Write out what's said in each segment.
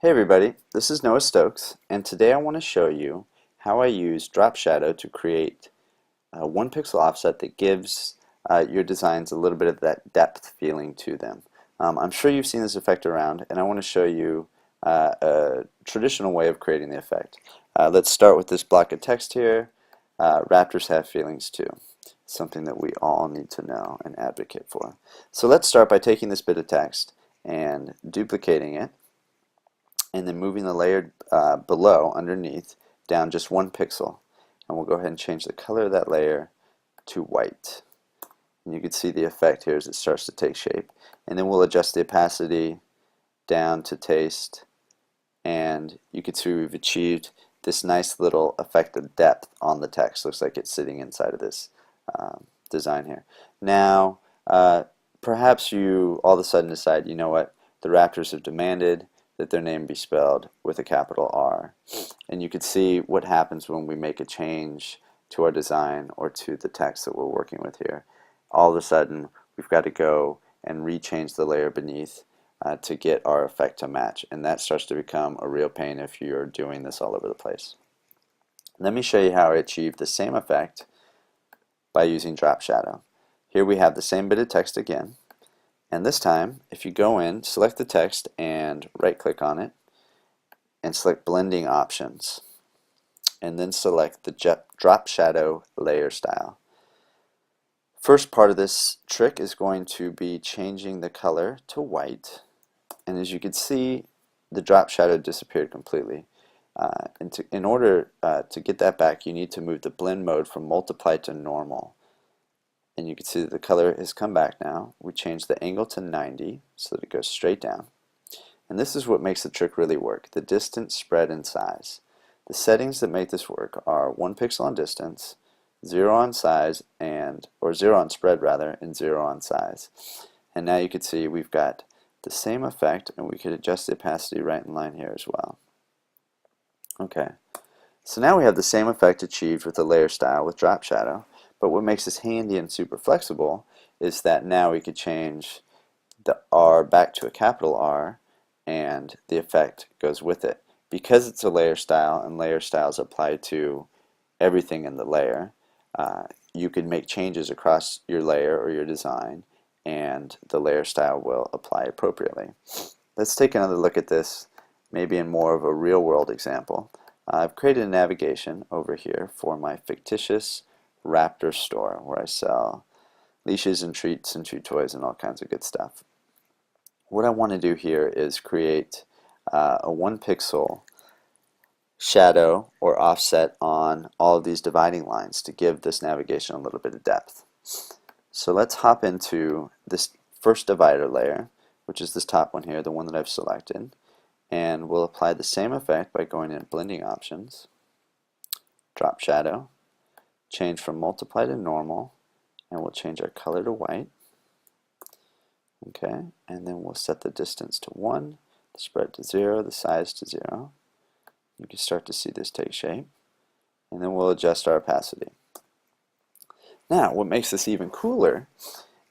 Hey everybody, this is Noah Stokes, and today I want to show you how I use drop shadow to create a 1 pixel offset that gives your designs a little bit of that depth feeling to them. I'm sure you've seen this effect around, and I want to show you a traditional way of creating the effect. Let's start with this block of text here. Raptors have feelings too. Something that we all need to know and advocate for. So let's start by taking this bit of text and duplicating it, and then moving the layer below, underneath, down just 1 pixel. And we'll go ahead and change the color of that layer to white. And you can see the effect here as it starts to take shape. And then we'll adjust the opacity down to taste, and you can see we've achieved this nice little effect of depth on the text. Looks like it's sitting inside of this design here. Now, perhaps you all of a sudden decide, you know what, the Raptors have demanded that their name be spelled with a capital R. And you can see what happens when we make a change to our design or to the text that we're working with here. All of a sudden, we've got to go and rechange the layer beneath to get our effect to match. And that starts to become a real pain if you're doing this all over the place. Let me show you how I achieve the same effect by using drop shadow. Here we have the same bit of text again. And this time, if you go in, select the text and right-click on it, and select Blending Options, and then select the Drop Shadow Layer Style. First part of this trick is going to be changing the color to white, and as you can see, the drop shadow disappeared completely. In order to get that back, you need to move the blend mode from multiply to normal. And you can see that the color has come back now. We changed the angle to 90 so that it goes straight down. And this is what makes the trick really work: the distance, spread, and size. The settings that make this work are 1 pixel on distance, 0 on size, or 0 on spread rather, and 0 on size. And now you can see we've got the same effect, and we could adjust the opacity right in line here as well. Okay, so now we have the same effect achieved with the layer style with drop shadow. But what makes this handy and super flexible is that now we could change the R back to a capital R, and the effect goes with it. Because it's a layer style and layer styles apply to everything in the layer, you can make changes across your layer or your design, and the layer style will apply appropriately. Let's take another look at this, maybe in more of a real world example. I've created a navigation over here for my fictitious Raptor store where I sell leashes and treats and chew toys and all kinds of good stuff. What I want to do here is create a 1 pixel shadow or offset on all of these dividing lines to give this navigation a little bit of depth. So let's hop into this first divider layer, which is this top one here, the one that I've selected, and we'll apply the same effect by going in Blending Options, Drop Shadow, change from multiply to normal, and we'll change our color to white. Okay, and then we'll set the distance to 1, the spread to 0, the size to 0. You can start to see this take shape. And then we'll adjust our opacity. Now, what makes this even cooler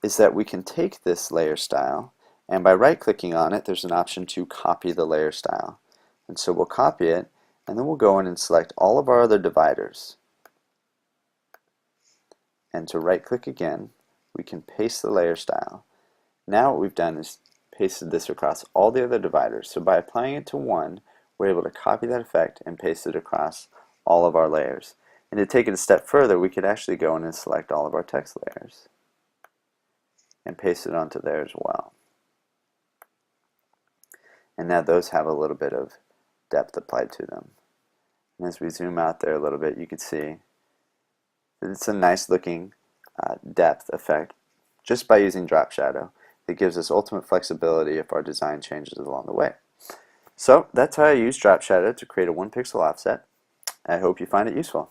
is that we can take this layer style, and by right-clicking on it, there's an option to copy the layer style. And so we'll copy it, and then we'll go in and select all of our other dividers. And to right-click again, we can paste the layer style. Now what we've done is pasted this across all the other dividers. So by applying it to one, we're able to copy that effect and paste it across all of our layers. And to take it a step further, we could actually go in and select all of our text layers and paste it onto there as well. And now those have a little bit of depth applied to them. And as we zoom out there a little bit, you can see that it's a nice looking depth effect just by using drop shadow. It gives us ultimate flexibility if our design changes along the way. So that's how I use drop shadow to create a 1 pixel offset. I hope you find it useful.